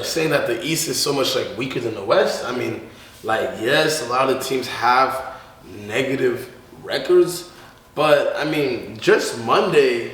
saying that the East is so much like weaker than the West. I mean, like yes, a lot of teams have negative records, but I mean, just Monday,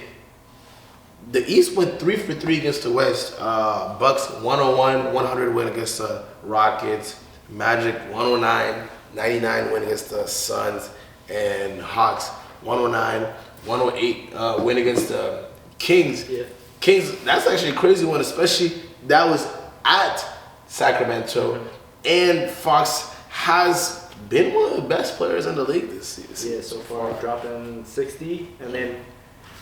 the East went 3 for 3 against the West. Bucks 101, 100 win against the Rockets. Magic 109, 99 win against the Suns, and Hawks 109, 108 win against the Kings. Yeah. Kings, that's actually a crazy one, especially that was at Sacramento. And Fox has been one of the best players in the league this season. Yeah, so far dropping 60 and then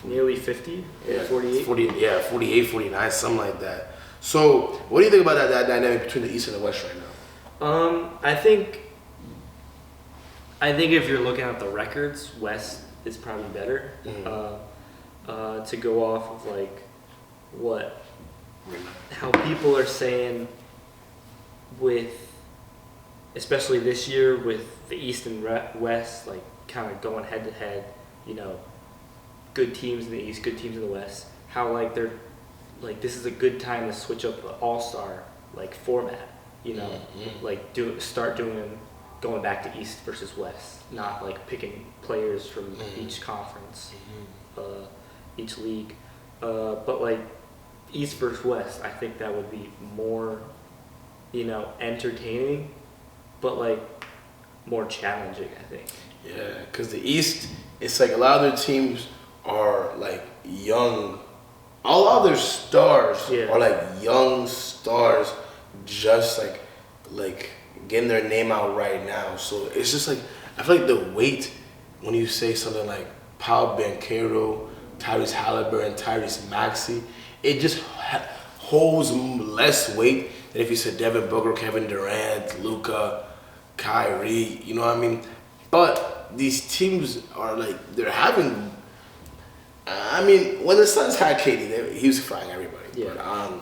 nearly 50, 48. 48, 49, something like that. So, what do you think about that dynamic between the East and the West right now? I think if you're looking at the records, West is probably better. To go off of like how people are saying especially this year with the East and West, like kind of going head to head, good teams in the East, good teams in the West, how like they're like this is a good time to switch up the All-Star like format, like going back to East versus West, not like picking players from each conference, each league, but like East versus West, I think that would be more, entertaining, but like more challenging, I think. Yeah, because the East, it's like a lot of their teams are like young. A lot of their stars are like young stars, just like getting their name out right now. So it's just like I feel like the weight when you say something like Paul Banchero, Tyrese Halliburton, Tyrese Maxey, it just holds less weight than if you said Devin Booker, Kevin Durant, Luka, Kyrie. You know what I mean? But these teams are like they're having. I mean, when the Suns had KD, he was frying everybody. Yeah. But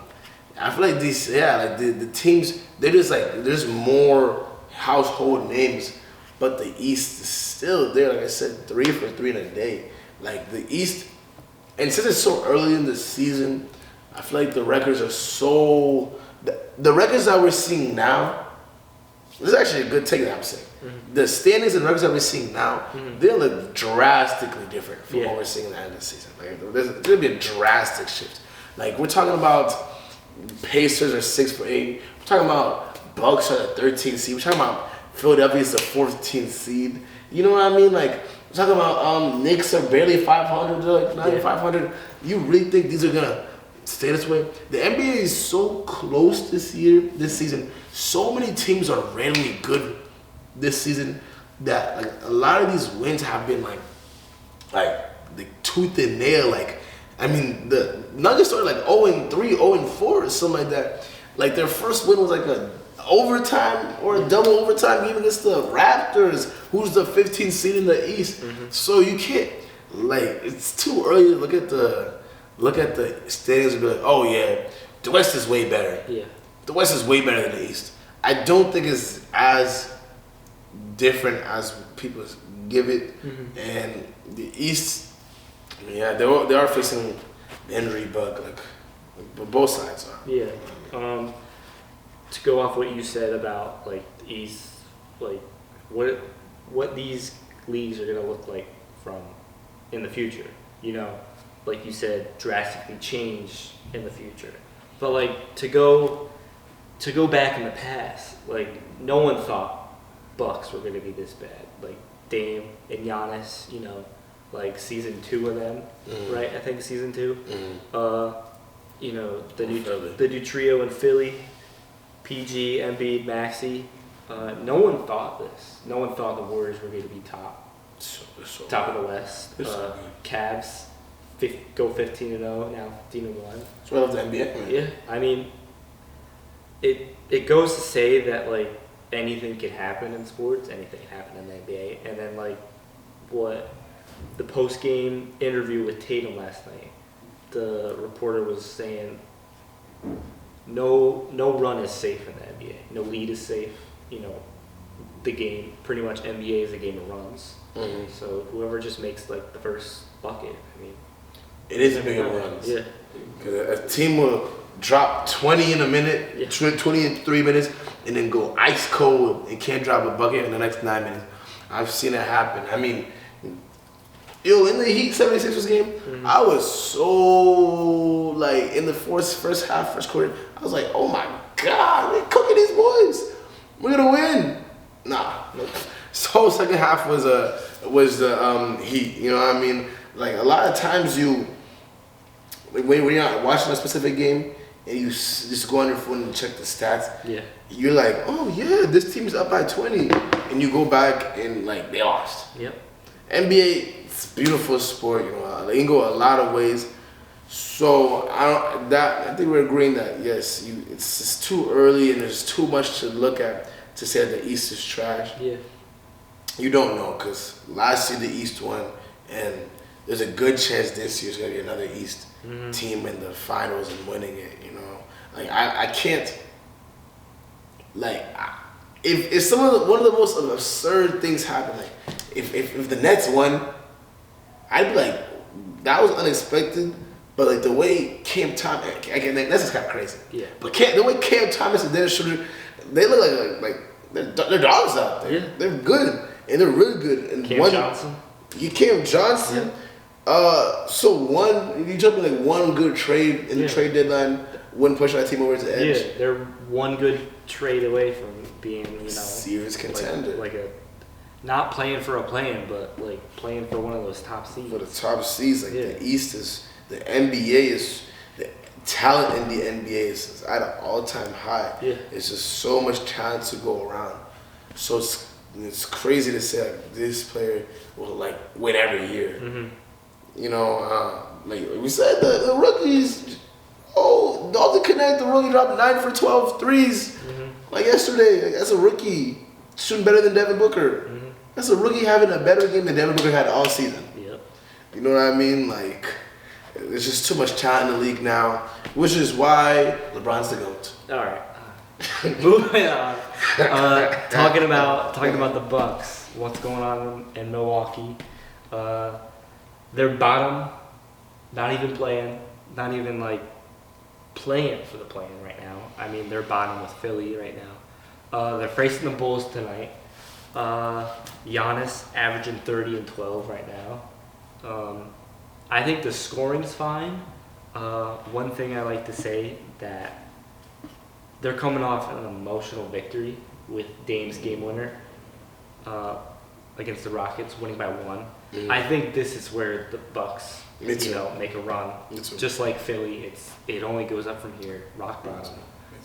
I feel like the teams, they're just like there's more household names, but the East is still there. Like I said, 3 for 3 in a day. Like the East, and since it's so early in the season, I feel like the records are so. The records that we're seeing now. This is actually a good take that I'm saying. The standings and records that we're seeing now, they look drastically different from what we're seeing at the end of the season. Like, there's going to be a drastic shift. Like, we're talking about Pacers are 6 for 8. We're talking about Bucks are the 13th seed. We're talking about Philadelphia is the 14th seed. You know what I mean? Like, we're talking about Knicks are barely 500. They're like 9,500. You really think these are going to stay this way? The NBA is so close this season. So many teams are randomly good this season that like a lot of these wins have been like the tooth and nail. Like I mean the Nuggets started like 0-3, 0-4 or something like that. Like their first win was like a overtime or a double overtime game against the Raptors, who's the 15th seed in the East. So you can't it's too early to look at the standings and be like, oh yeah, the West is way better. Yeah. The West is way better than the East. I don't think it's as different as people give it. And the East, they are facing the injury bug, but both sides are. Yeah. To go off what you said about like the East, like what these leagues are gonna look like from in the future. Like you said, drastically change in the future. But like to go back in the past, like no one thought Bucks were going to be this bad. Like Dame and Giannis, like season 2 of them, right? I think season 2. The new trio in Philly, PG, Embiid, Maxey. No one thought this. No one thought the Warriors were going to be top of the West. Cavs. Go 15-0 now, 15-1. That's why I love the NBA. Yeah, I mean, it goes to say that like anything can happen in sports, anything can happen in the NBA, and then like what the post game interview with Tatum last night, the reporter was saying no run is safe in the NBA, no lead is safe. The game pretty much NBA is a game of runs. So whoever just makes like the first bucket, I mean. It is a big runs. Yeah. Because a team will drop 20 in a minute, Yeah. 20 in 3 minutes, and then go ice cold and can't drop a bucket in the next 9 minutes. I've seen it happen. I mean, yo, in the Heat 76ers game, I was so, like, in the first half, first quarter, I was like, oh my God, we're cooking these boys. We're going to win. Nah. So second half was the Heat, you know what I mean? Like, a lot of times when you're not watching a specific game and you just go on your phone and check the stats, Yeah. you're like, oh yeah, this team's up by 20. And you go back and, like, they lost. Yep. NBA, it's a beautiful sport, you know. It can go a lot of ways. So I think we're agreeing that yes, it's just too early and there's too much to look at to say that the East is trash. Yeah. You don't know because last year the East won, and there's a good chance this year's gonna be another East team in the finals and winning it. You know, like I can't. Like, if one of the most absurd things happened, like if the Nets won, I'd be like, that was unexpected. But like the way Cam Thomas, again, that's just kind of crazy. Yeah. But the way Cam Thomas and Dennis Schroeder, they look like they're dogs out there. Yeah. They're good and they're really good. And Cam Johnson. Cam Johnson. Yeah. So you told me like one good trade in the trade deadline wouldn't push that team over to the edge. Yeah, they're one good trade away from being, serious contender. like a not playing for a play-in, but like playing for one of those top seeds. For the top seeds, like the East is, the NBA is, the talent in the NBA is at an all-time high. Yeah. It's just so much talent to go around. So it's crazy to say like, this player will like win every year. Mm-hmm. You know, like we said, the rookies. Oh, Dalton Connect, the rookie dropped 9 for 12 threes. Like yesterday. Like, that's a rookie shooting better than Devin Booker. That's a rookie having a better game than Devin Booker had all season. Yep. You know what I mean? Like, there's just too much talent in the league now, which is why LeBron's the GOAT. All right. Moving on. Talking about the Bucks. What's going on in Milwaukee? They're bottom. Not even playing. Not even like playing for the play-in right now. I mean, they're bottom with Philly right now. They're facing the Bulls tonight. Giannis averaging 30 and 12 right now. I think the scoring's fine. One thing I like to say that they're coming off an emotional victory with Dame's game winner against the Rockets, winning by 1. I think this is where the Bucks, make a run. Just like Philly, it only goes up from here. Rock bottom.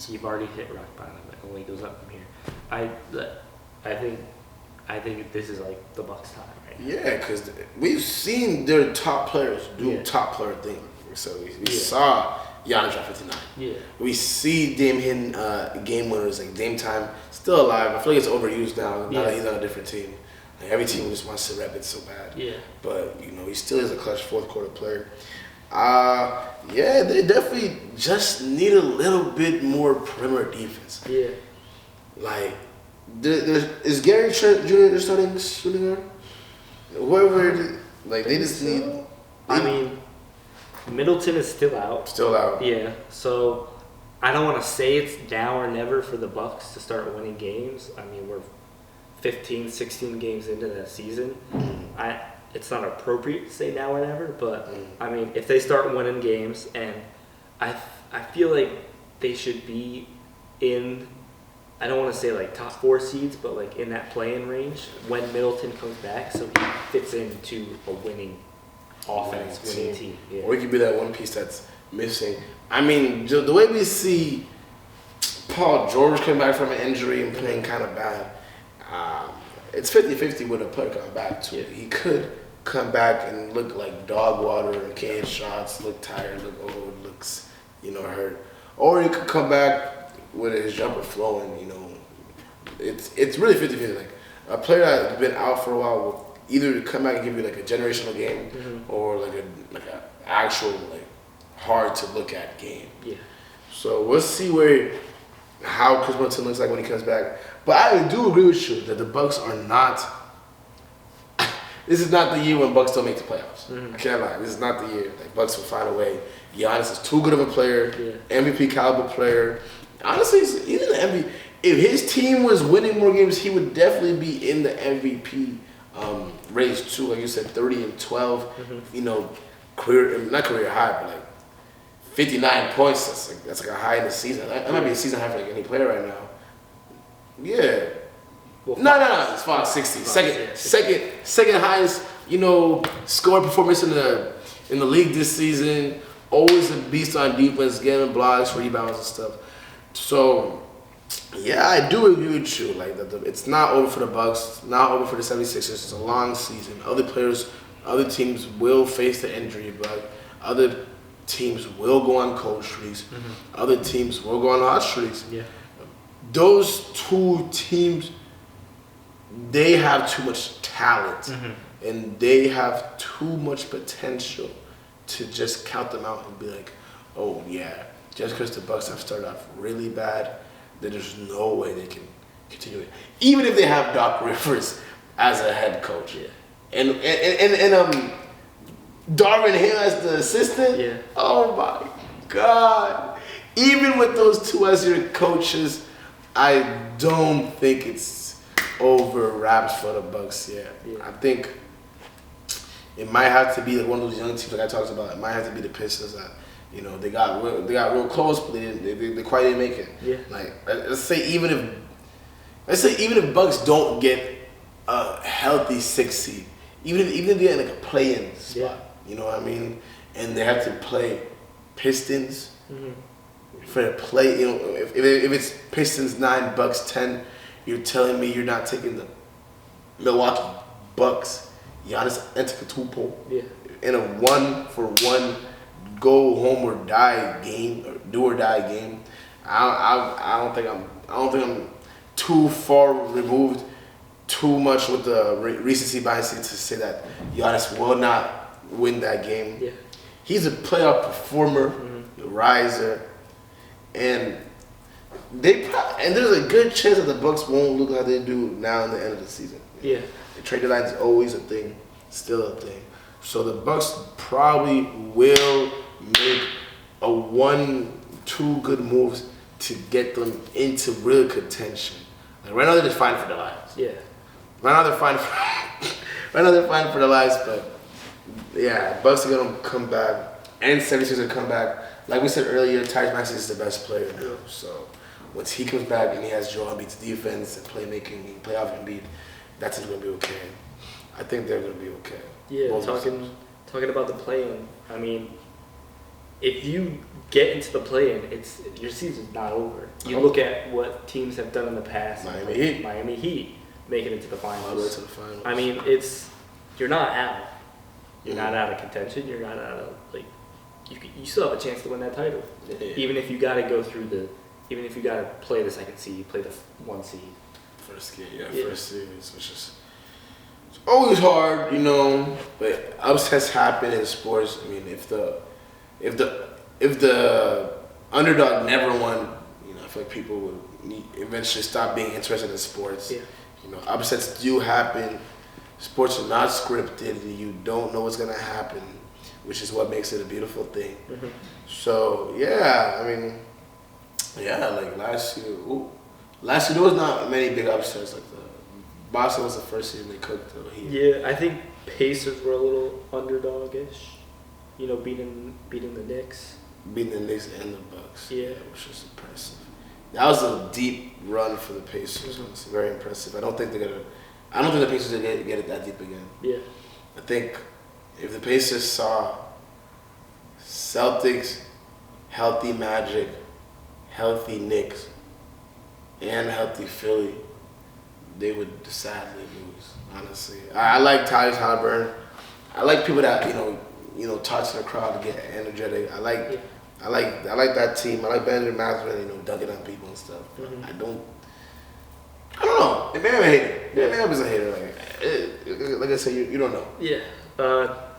You've already hit rock bottom. It only goes up from here. I think this is like the Bucks' time right now. Yeah, because we've seen their top players do top player things. So we saw Giannis drop 59. Yeah. We see Dame hitting game winners, like Dame time, still alive. I feel like it's overused now. Now that he's on a different team. Like, every team just wants to rep it so bad. Yeah. But, he still is a clutch fourth quarter player. They definitely just need a little bit more perimeter defense. Yeah. Like, is Gary Trent Jr. the starting shooting guard? Whoever, like, they just need. I mean, Middleton is still out. Still out. Yeah. So I don't want to say it's now or never for the Bucks to start winning games. I mean, we're 15, 16 games into the season. It's not appropriate to say now or never, but I mean, if they start winning games, and I feel like they should be in, I don't want to say like top 4 seeds, but like in that play-in range when Middleton comes back, so he fits into a winning offense, winning team. Yeah. Or he could be that one piece that's missing. I mean, the way we see Paul George come back from an injury and playing kind of bad, it's 50-50 with a player coming back too. He could come back and look like dog water, can't hit shots, look tired, look old, looks, hurt. Or he could come back with his jumper flowing, It's really 50-50. Like, a player that's been out for a while will either come back and give you like a generational game or like a actual like hard to look at game. Yeah. So we'll see how Chris Middleton looks like when he comes back. But I do agree with you that the Bucks are not. this is not the year when Bucks don't make the playoffs. Mhm. I can't lie. This is not the year. Like Bucks will find a way. Giannis is too good of a player, Yeah. MVP caliber player. Honestly, he's in the MVP. If his team was winning more games, he would definitely be in the MVP race too. Like you said, 30-12. You know, not career high, but like 59 points. That's like a high in the season. That might be a season high for like any player right now. Yeah. Well, No. It's Fox 60. Second highest, scoring performance in the league this season. Always a beast on defense, getting blocks, rebounds, and stuff. So, yeah, I do agree with you. Like it's not over for the Bucks, not over for the 76ers. It's a long season. Other teams will face the injury bug. Other teams will go on cold streaks. Other teams will go on hot streaks. Yeah. Those two teams, they have too much talent and they have too much potential to just count them out and be like, oh yeah, just because the Bucks have started off really bad, that there's no way they can continue it. Even if they have Doc Rivers as a head coach, and Darvin Hill as the assistant. Oh my God! Even with those two as your coaches, I don't think it's over wraps for the Bucks yet. I think it might have to be like one of those young teams like I talked about. It might have to be the Pistons that they got real close, but they quite didn't make it. Like let's say even if Bucks don't get a healthy 6 seed, even if they're in like a play-in spot, you know what I mean, and they have to play Pistons for the play. If it's Pistons 9, Bucks 10, you're telling me you're not taking the Milwaukee Bucks, Giannis Antetokounmpo, in a 1-for-1 go home or die game or do or die game. I don't think I'm too far removed, too much with the recency bias to say that Giannis will not win that game. He's a playoff performer, a riser, and there's a good chance that the Bucks won't look like they do now in the end of the season. The trade deadline is always a thing, still a thing. So the Bucks probably will make a 1-2 good moves to get them into real contention. Like right now they're just fighting for their lives. Right now they're fighting for their lives, but yeah, Bucks are gonna come back, and 76ers are gonna come back. Like we said earlier, Tyrese Maxey is the best player now. So once he comes back and he has Joel Embiid's defense and playmaking and playoff Embiid, that team's gonna be okay. I think they're gonna be okay. Talking about the play-in, I mean, if you get into the play-in, your season's not over. You look at what teams have done in the past. Miami Heat making it to the finals. All the way to the finals. I mean, you're not out. You're not out of contention. You're not out of you still have a chance to win that title. Even if you got to even if you got to play the second seed, play the 1 seed. First series, which is always hard, but upsets happen in sports. I mean, if the underdog never won, I feel like people would eventually stop being interested in sports. Upsets do happen. Sports are not scripted. You don't know what's gonna happen, which is what makes it a beautiful thing. So like last year there was not many big upsets. Like Boston was the first season they cooked the Heat. I think Pacers were a little underdog-ish. Beating the Knicks. Beating the Knicks and the Bucks. Which was impressive. That was a deep run for the Pacers. It's very impressive. I don't think the Pacers are gonna get it that deep again. I think if the Pacers saw Celtics, healthy Magic, healthy Knicks, and healthy Philly, they would sadly lose. Honestly, I like Tyrese Halliburton. I like people that talk to the crowd to get energetic. I like that team. I like Benjamin Mathurin, dunking on people and stuff. I don't know. Maybe I'm a hater. Maybe I was a hater. Like I said, you don't know.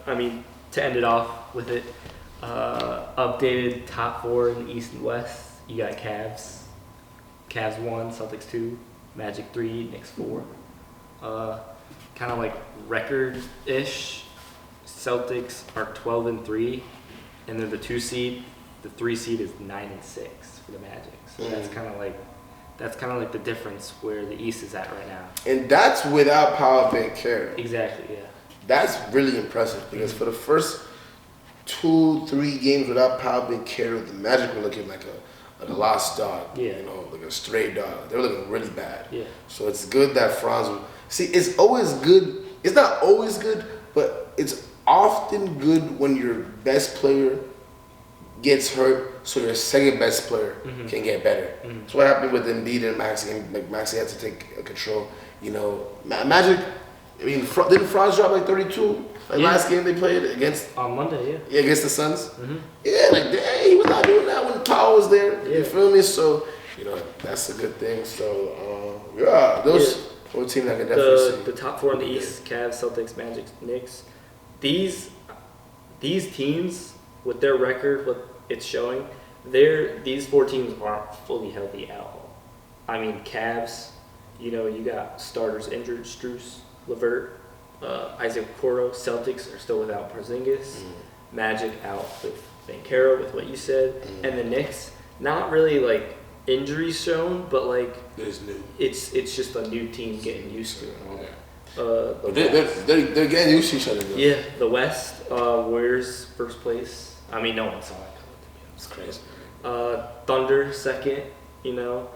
I mean, to end it off with it, updated top 4 in the East and West. You got Cavs 1, Celtics 2, Magic 3, Knicks 4. like record-ish, Celtics are 12-3, and they're the 2 seed. The 3 seed is 9-6 for the Magic. So that's kind of like the difference where the East is at right now. And that's without Paolo Banchero. Exactly. Yeah. That's really impressive because for the first 2-3 games without Paolo Banchero, the Magic were looking like a lost dog. Yeah. You know, like a stray dog. They were looking really bad. Yeah. So it's good that Franz. See, it's always good. It's not always good, but it's often good when your best player gets hurt, so your second best player can get better. That's what happened with Embiid and Maxey. Like Maxey had to take control. You know, Magic. I mean, didn't Franz drop like 32? Like last game they played against on Monday, yeah. Yeah, against the Suns. Yeah, like he was not doing that when Powell was there. Yeah. You feel me? So you know that's a good thing. So yeah, those four teams I can definitely see. The top 4 in the East: Cavs, Celtics, Magic, Knicks. These teams with their record, what it's showing, these 4 teams aren't fully healthy at all. I mean, Cavs, you know, you got starters injured: Strus, LeVert, Isaac Okoro. Celtics are still without Porzingis. Magic out with Banchero, with what you said, and the Knicks, not really like injuries shown, but like It's new. it's just a new team getting used to it. And all that. They're getting used to each other. Though. Yeah, the West, Warriors first place. I mean, no one saw it coming, to be honest. It's crazy. Thunder second. You know,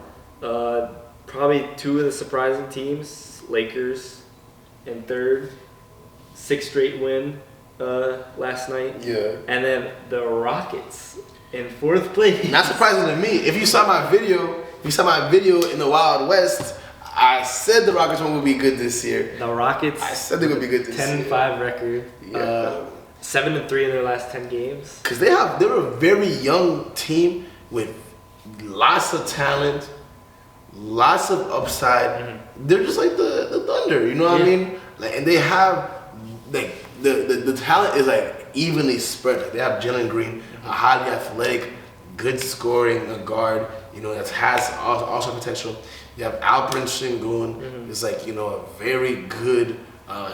probably 2 of the surprising teams. Lakers in third. 6th straight win last night. Yeah. And then the Rockets in 4th place. Not surprising to me. If you saw my video, in the Wild West, I said the Rockets one would be good this year. The Rockets. I said they would be good this year. 10-5 record. Yeah. 7-3 in their last 10 games. Because they're a very young team with lots of talent, lots of upside. They're just like the Thunder, you know what I mean? Like, and they have like the talent is like evenly spread. Like, they have Jalen Green, a highly athletic, good scoring a guard, you know, that has also potential. You have Alperen Sengun, is like, you know, a very good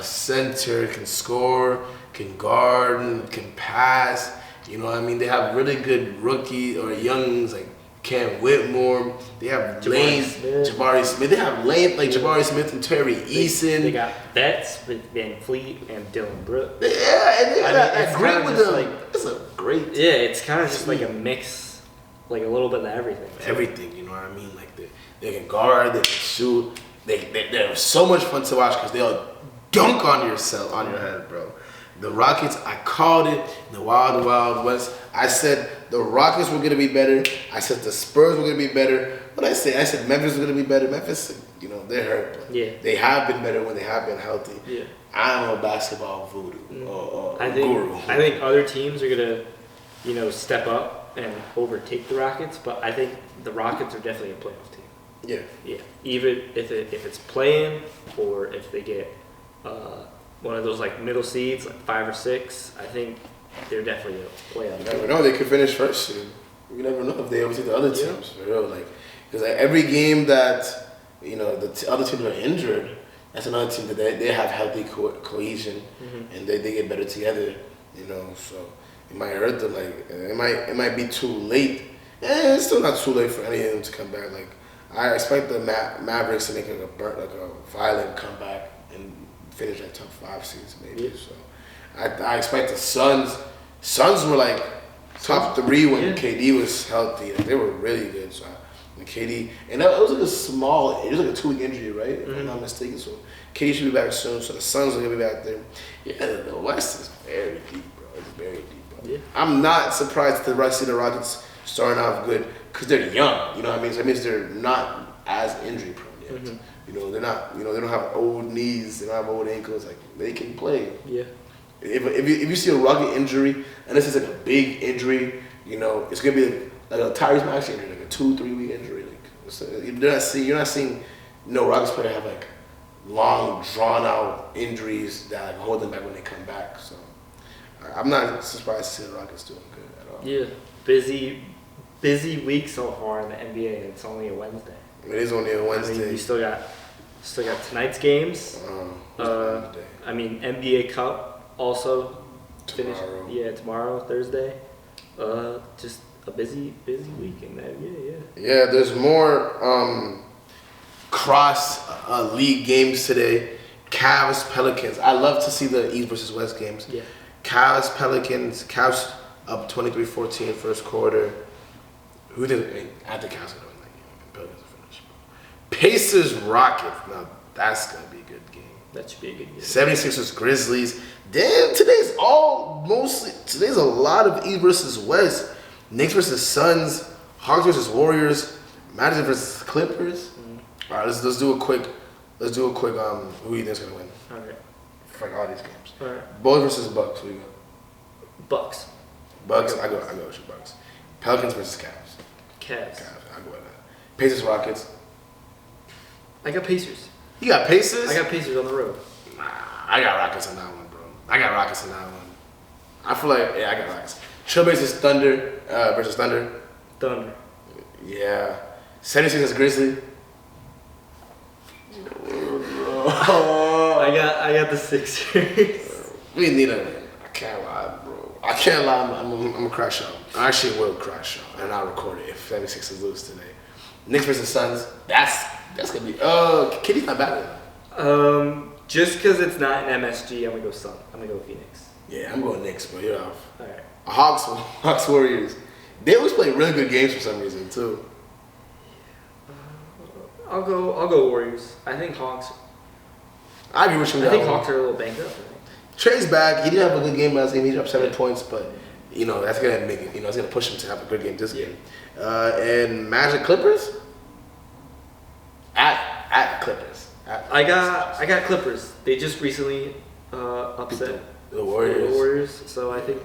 center, can score, can guard, can pass. You know what I mean? They have really good rookie or youngs like Cam Whitmore. They have Jabari Smith. They have length like Jabari Smith and Terry Eason. They got vets with Van Fleet and Dylan Brooks. Yeah, and they got great with them. Like, it's a great. Yeah, it's kind of just like a mix, like a little bit of everything. Man. Everything, you know what I mean? Like they can guard, they can shoot. They're so much fun to watch because they'll dunk on your head, bro. The Rockets, I called it in the Wild West. I said the Rockets were going to be better. I said the Spurs were going to be better. But I said Memphis was going to be better. Memphis, you know, they're hurt. But they have been better when they have been healthy. Yeah. I'm a basketball voodoo or guru. I think other teams are going to, you know, step up and overtake the Rockets. But I think the Rockets are definitely a playoff team. Yeah. Yeah. Even if it's playing or if they get one of those like middle seeds, like 5 or 6, I think they're definitely a playoff. You never know; they could finish first. You never know if they overtake the other teams. For real, like because like, every game that you know the other teams are injured, that's another team that they have healthy cohesion and they get better together. You know, so it might hurt them. Like it might be too late. It's still not too late for any of them to come back. Like I expect the Mavericks to make a violent comeback and finish like top 5 seeds maybe. Yeah. So I expect the Suns. Suns were like top 3 when KD was healthy. Like, they were really good. So when KD and it was like it was like a 2-week injury, right? If I'm not mistaken. So KD should be back soon. So the Suns are gonna be back there. Yeah, the West is very deep, bro. It's very deep, bro. Yeah. I'm not surprised to see the Rockets starting off good because they're young. You know what I mean? So that means they're not as injury prone yet. You know, they're not. You know, they don't have old knees. They don't have old ankles. Like they can play. Yeah. If you see a Rocket injury, and this is like a big injury, you know, it's gonna be like a Tyrese Maxey injury, like a 2-3 week injury. Like you're not seeing no Rockets player have like long drawn out injuries that like hold them back when they come back. So I'm not surprised to see the Rockets doing good at all. Yeah, busy week so far in the NBA. It's only a Wednesday. It is only a Wednesday. I mean, you still got Still got tonight's games. I mean, NBA Cup also finished. Tomorrow. Yeah, tomorrow, Thursday. Just a busy weekend. Yeah. Yeah, there's more cross league games today. Cavs, Pelicans. I love to see the East versus West games. Yeah. Cavs, Pelicans. Cavs up 23-14 first quarter. Who did it? I think Cavs gonna win that game. Pelicans will finish. Pacers, Rockets. Now that's gonna be a good game. That should be a good game. 76ers, Grizzlies. Damn, today's a lot of East versus West. Knicks versus Suns. Hawks versus Warriors. Magic versus Clippers. All right, let's do a quick. Who do you think's gonna win? All right. For all these games. All right. Bulls versus Bucks. Who you got? Bucks. Bucks. I go with you, Bucks. Pelicans versus Cavs. Cavs. I go with that. Pacers, Rockets. I got Pacers. You got Pacers? I got Pacers on the road. Nah, I got Rockets on that one, bro. I got Rockets on that one. I feel like, I got Rockets. Trailblazers Thunder versus Thunder. Thunder. Yeah. 76ers Grizzlies. I got the Sixers. We need a. I can't lie, bro. I can't lie. I'm gonna crash out. I actually will crash out, and I'll record it if 76ers lose today. Knicks versus Suns. That's gonna be. Kitty's not bad at that. Just because it's not an MSG, I'm gonna go Sun. I'm gonna go Phoenix. Yeah, I'm going Knicks, but you're off. All right. Hawks Warriors. They always play really good games for some reason too. I'll go Warriors. I think Hawks. I agree with you. I think Hawks are a little banged up. Trey's back. He didn't have a good game last game. He dropped 7 Yeah. points, but that's gonna make it. It's gonna push him to have a good game this game. And Magic Clippers. At Clippers. I got Clippers. They just recently upset The Warriors. the Warriors, so I think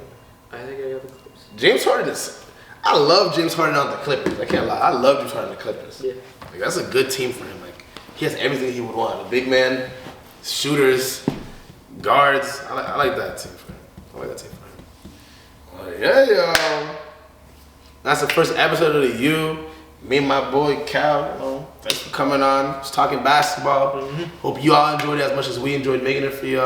I got the Clippers. James Harden is. I love James Harden on the Clippers. I can't lie. I love James Harden on the Clippers. Yeah. Like, that's a good team for him. Like, he has everything he would want. A big man, shooters, guards. I like that team for him. Well, yeah, y'all. That's the first episode of the U. Me and my boy Cal. Thanks for coming on. Just talking basketball. Hope you all enjoyed it as much as we enjoyed making it for y'all.